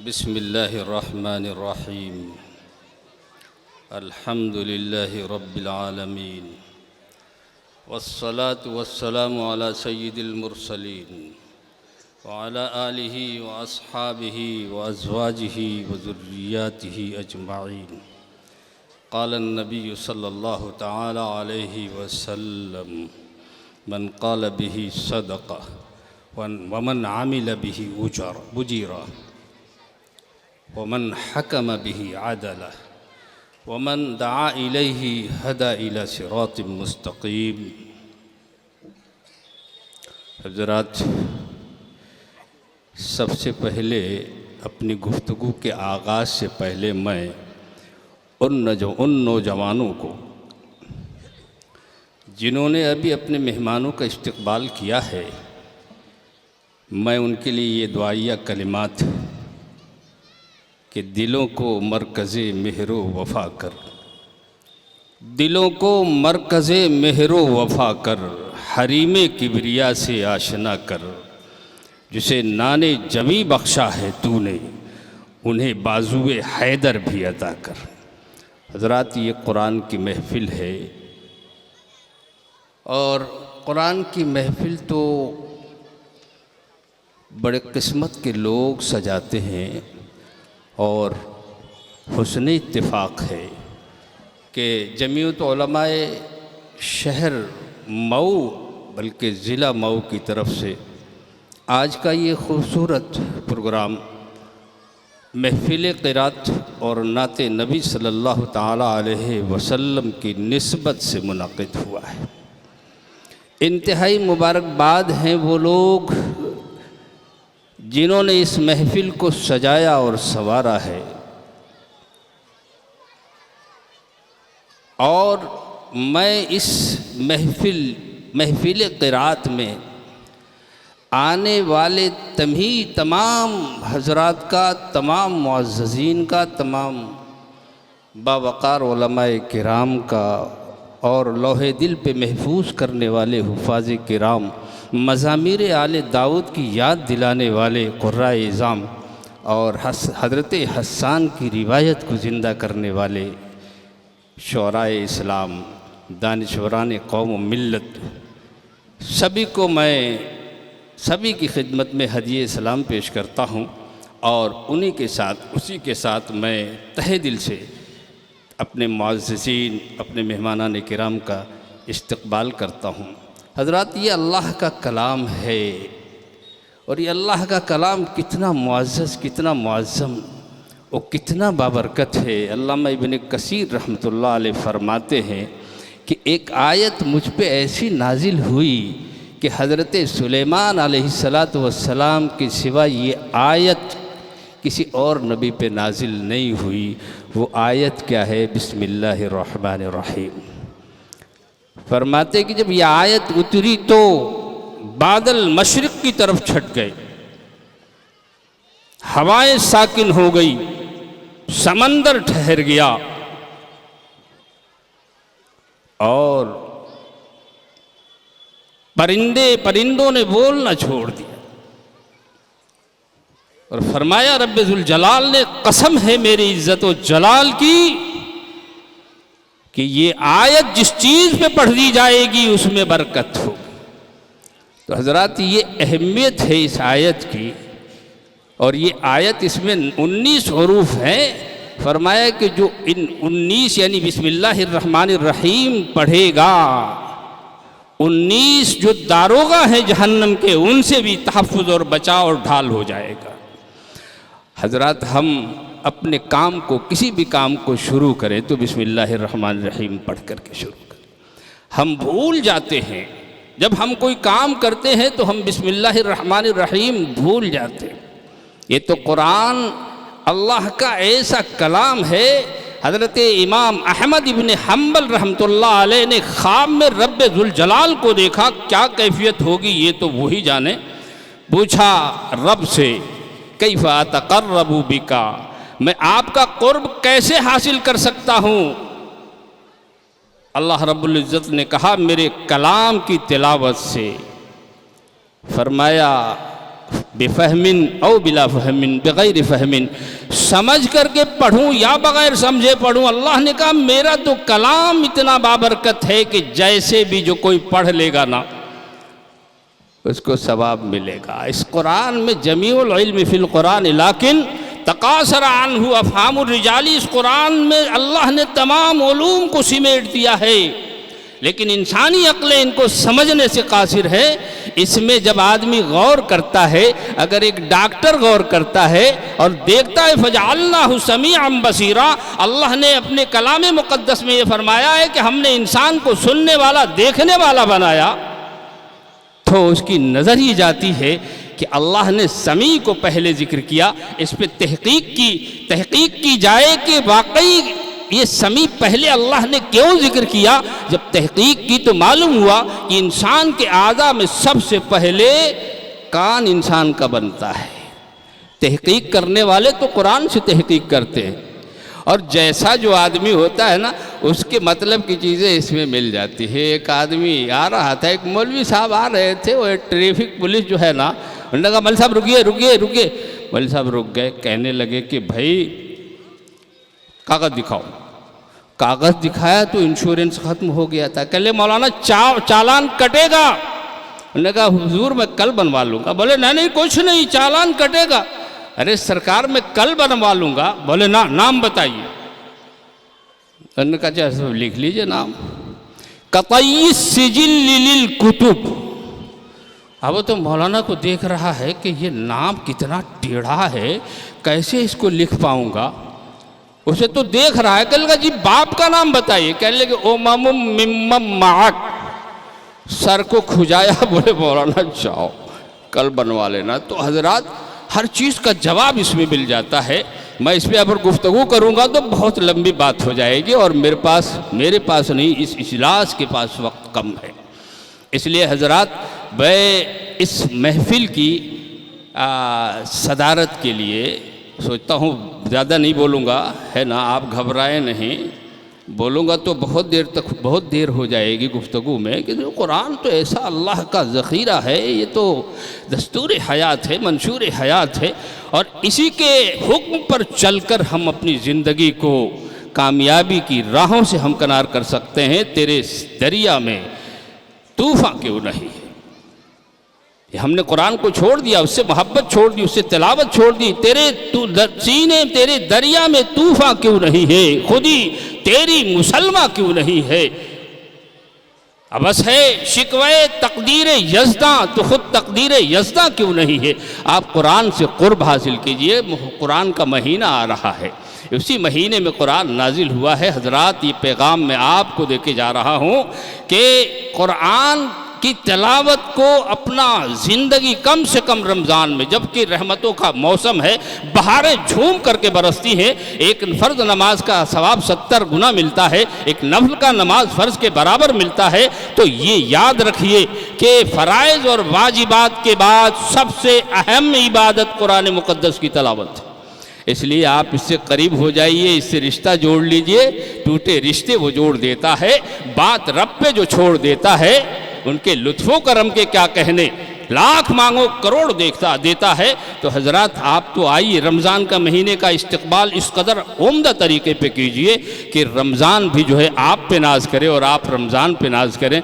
بسم الله الرحمن الرحيم. الحمد لله رب العالمين، والصلاة والسلام على سيد المرسلين وعلى آله وأصحابه وأزواجه وذرياته أجمعين. قال النبي صلى الله تعالى عليه وسلم: من قال به صدقة ومن عمل به أجيرا ومن حكم به عدلا ومن دعا إليه هدى إلى صراط مستقيم. حضرات، سب سے پہلے اپنی گفتگو کے آغاز سے پہلے میں ان نوجوانوں کو جنہوں نے ابھی اپنے مہمانوں کا استقبال کیا ہے، میں ان کے لیے یہ دعائیہ کلمات کہ دلوں کو مرکز مہر و وفا کر، دلوں کو مرکز مہر و وفا کر، حریم کبریا سے آشنا کر، جسے نان جمی بخشا ہے تو نے، انہیں بازوئے حیدر بھی عطا کر. حضرات، یہ قرآن کی محفل ہے، اور قرآن کی محفل تو بڑے قسمت کے لوگ سجاتے ہیں، اور حسن اتفاق ہے کہ جمعیت علماء شہر مئو بلکہ ضلع مئو کی طرف سے آج کا یہ خوبصورت پروگرام محفل قرات اور نعت نبی صلی اللہ تعالیٰ علیہ وسلم کی نسبت سے منعقد ہوا ہے. انتہائی مبارکباد ہیں وہ لوگ جنہوں نے اس محفل کو سجایا اور سنوارا ہے، اور میں اس محفل قرات میں آنے والے تمام حضرات کا، تمام معززین کا، تمام باوقار علماء کرام کا، اور لوح دل پہ محفوظ کرنے والے حفاظ کرام، مزامیر آل داؤد کی یاد دلانے والے قراء اعظام، اور حضرت حسان کی روایت کو زندہ کرنے والے شعراء اسلام، دانشوران قوم و ملت، سبھی کو میں سبھی کی خدمت میں ہدیہ سلام پیش کرتا ہوں، اور اسی کے ساتھ میں تہہ دل سے اپنے معززین، اپنے مہمانان کرام کا استقبال کرتا ہوں. حضرات، یہ اللہ کا کلام ہے، اور یہ اللہ کا کلام کتنا معزز، کتنا معظم اور کتنا بابرکت ہے. علامہ ابن کثیر رحمۃ اللہ علیہ فرماتے ہیں کہ ایک آیت مجھ پہ ایسی نازل ہوئی کہ حضرت سلیمان علیہ السلام کے سوا یہ آیت کسی اور نبی پہ نازل نہیں ہوئی. وہ آیت کیا ہے؟ بسم اللہ الرحمن الرحیم. فرماتے کہ جب یہ آیت اتری تو بادل مشرق کی طرف چھٹ گئے، ہوائیں ساکن ہو گئی، سمندر ٹھہر گیا، اور پرندوں نے بولنا چھوڑ دیا، اور فرمایا رب ذوالجلال نے قسم ہے میری عزت و جلال کی کہ یہ آیت جس چیز پہ پڑھ دی جائے گی اس میں برکت ہو. تو حضرات، یہ اہمیت ہے اس آیت کی، اور یہ آیت اس میں 19 حروف ہیں. فرمایا کہ جو ان 19 یعنی بسم اللہ الرحمن الرحیم پڑھے گا، 19 جو داروغہ ہیں جہنم کے، ان سے بھی تحفظ اور بچاؤ اور ڈھال ہو جائے گا. حضرات، ہم اپنے کام کو، کسی بھی کام کو شروع کریں تو بسم اللہ الرحمن الرحیم پڑھ کر کے شروع کریں. ہم بھول جاتے ہیں، جب ہم کوئی کام کرتے ہیں تو ہم بسم اللہ الرحمن الرحیم بھول جاتے ہیں. یہ تو قرآن اللہ کا ایسا کلام ہے. حضرت امام احمد ابن حنبل رحمۃ اللہ علیہ نے خواب میں رب ذوالجلال کو دیکھا. کیا کیفیت ہوگی یہ تو وہی جانے. پوچھا رب سے، کیف اتقرب بکا، میں آپ کا قرب کیسے حاصل کر سکتا ہوں؟ اللہ رب العزت نے کہا میرے کلام کی تلاوت سے. فرمایا بفہمن او بلا فہمن بغیر فہمن، سمجھ کر کے پڑھوں یا بغیر سمجھے پڑھوں۔ اللہ نے کہا میرا تو کلام اتنا بابرکت ہے کہ جیسے بھی جو کوئی پڑھ لے گا نا اس کو ثواب ملے گا۔ اس قرآن میں جمیع العلم فی القرآن لیکن تقاصر عنہ افہام الرجال، اس قرآن میں اللہ نے تمام علوم کو سمیٹ دیا ہے، لیکن انسانی عقلیں ان کو سمجھنے سے قاصر ہے۔ اس میں جب آدمی غور کرتا ہے، اگر ایک ڈاکٹر غور کرتا ہے اور دیکھتا ہے فجعلناہ سمیعا بصیرا، اللہ نے اپنے کلام مقدس میں یہ فرمایا ہے کہ ہم نے انسان کو سننے والا دیکھنے والا بنایا، تو اس کی نظر ہی جاتی ہے کہ اللہ نے سمیع کو پہلے ذکر کیا۔ اس پہ تحقیق کی جائے کہ واقعی یہ سمیع پہلے اللہ نے کیوں ذکر کیا۔ جب تحقیق کی تو معلوم ہوا کہ انسان کے اعضاء میں سب سے پہلے کان انسان کا بنتا ہے۔ تحقیق کرنے والے تو قرآن سے تحقیق کرتے ہیں، اور جیسا جو آدمی ہوتا ہے نا اس کے مطلب کی چیزیں اس میں مل جاتی ہے۔ ایک آدمی آ رہا تھا، ایک مولوی صاحب آ رہے تھے، وہ ٹریفک پولیس جو ہے نا، انہوں نے کہا مولوی صاحب رکیے۔ مولوی صاحب رک گئے، کہنے لگے کہ بھائی کاغذ دکھاؤ۔ کاغذ دکھایا تو انشورنس ختم ہو گیا تھا۔ کہہ لے مولانا چالان کٹے گا۔ انہوں نے کہا حضور میں کل بنوا لوں گا۔ بولے نہیں کچھ نہیں، چالان کٹے گا۔ ارے سرکار میں کل بنوا لوں گا۔ بولے نام بتائیے۔ انہوں نے کہا چاہے لکھ لیجئے نام، قطعی السجل للکتب۔ اب وہ تو مولانا کو دیکھ رہا ہے کہ یہ نام کتنا ٹیڑھا ہے، کیسے اس کو لکھ پاؤں گا۔ اسے تو دیکھ رہا ہے، کہنے لگا جی باپ کا نام بتائیے۔ کہنے لگے امم ممم معک۔ سر کو کھجایا، بولے مولانا جاؤ کل بنوا لینا۔ تو حضرات ہر چیز کا جواب اس میں مل جاتا ہے۔ میں اس پہ اگر گفتگو کروں گا تو بہت لمبی بات ہو جائے گی، اور میرے پاس نہیں، اس اجلاس کے پاس وقت کم ہے۔ اس لیے حضرات میں اس محفل کی صدارت کے لیے سوچتا ہوں زیادہ نہیں بولوں گا، ہے نا، آپ گھبرائیں نہیں، بولوں گا تو بہت دیر ہو جائے گی گفتگو میں، کہ قرآن تو ایسا اللہ کا ذخیرہ ہے، یہ تو دستور حیات ہے، منشور حیات ہے، اور اسی کے حکم پر چل کر ہم اپنی زندگی کو کامیابی کی راہوں سے ہمکنار کر سکتے ہیں۔ تیرے دریا میں طوفان کیوں نہیں ہے؟ ہم نے قرآن کو چھوڑ دیا، اس سے محبت چھوڑ دی، اس سے تلاوت چھوڑ دی۔ تیرے دریا میں طوفان کیوں نہیں ہے؟ خودی تیری مسلمہ کیوں نہیں ہے؟ ابس ہے شکوے تقدیر یزداں، تو خود تقدیر یزداں کیوں نہیں ہے؟ آپ قرآن سے قرب حاصل کیجئے۔ قرآن کا مہینہ آ رہا ہے، اسی مہینے میں قرآن نازل ہوا ہے۔ حضرات یہ پیغام میں آپ کو دے کے جا رہا ہوں کہ قرآن کی تلاوت کو اپنا زندگی کم سے کم رمضان میں، جبکہ رحمتوں کا موسم ہے، بہاریں جھوم کر کے برستی ہیں، ایک فرض نماز کا ثواب 70 گنا ملتا ہے، ایک نفل کا نماز فرض کے برابر ملتا ہے۔ تو یہ یاد رکھیے کہ فرائض اور واجبات کے بعد سب سے اہم عبادت قرآن مقدس کی تلاوت ہے۔ اس لیے آپ اس سے قریب ہو جائیے، اس سے رشتہ جوڑ لیجئے۔ ٹوٹے رشتے وہ جوڑ دیتا ہے، بات رب پہ جو چھوڑ دیتا ہے، ان کے لطف و کرم کے کیا کہنے، لاکھ مانگو کروڑ دیتا ہے۔ تو حضرات آپ تو آئیے، رمضان کا مہینے کا استقبال اس قدر عمدہ طریقے پہ کیجئے کہ رمضان بھی جو ہے آپ پہ ناز کرے اور آپ رمضان پہ ناز کریں۔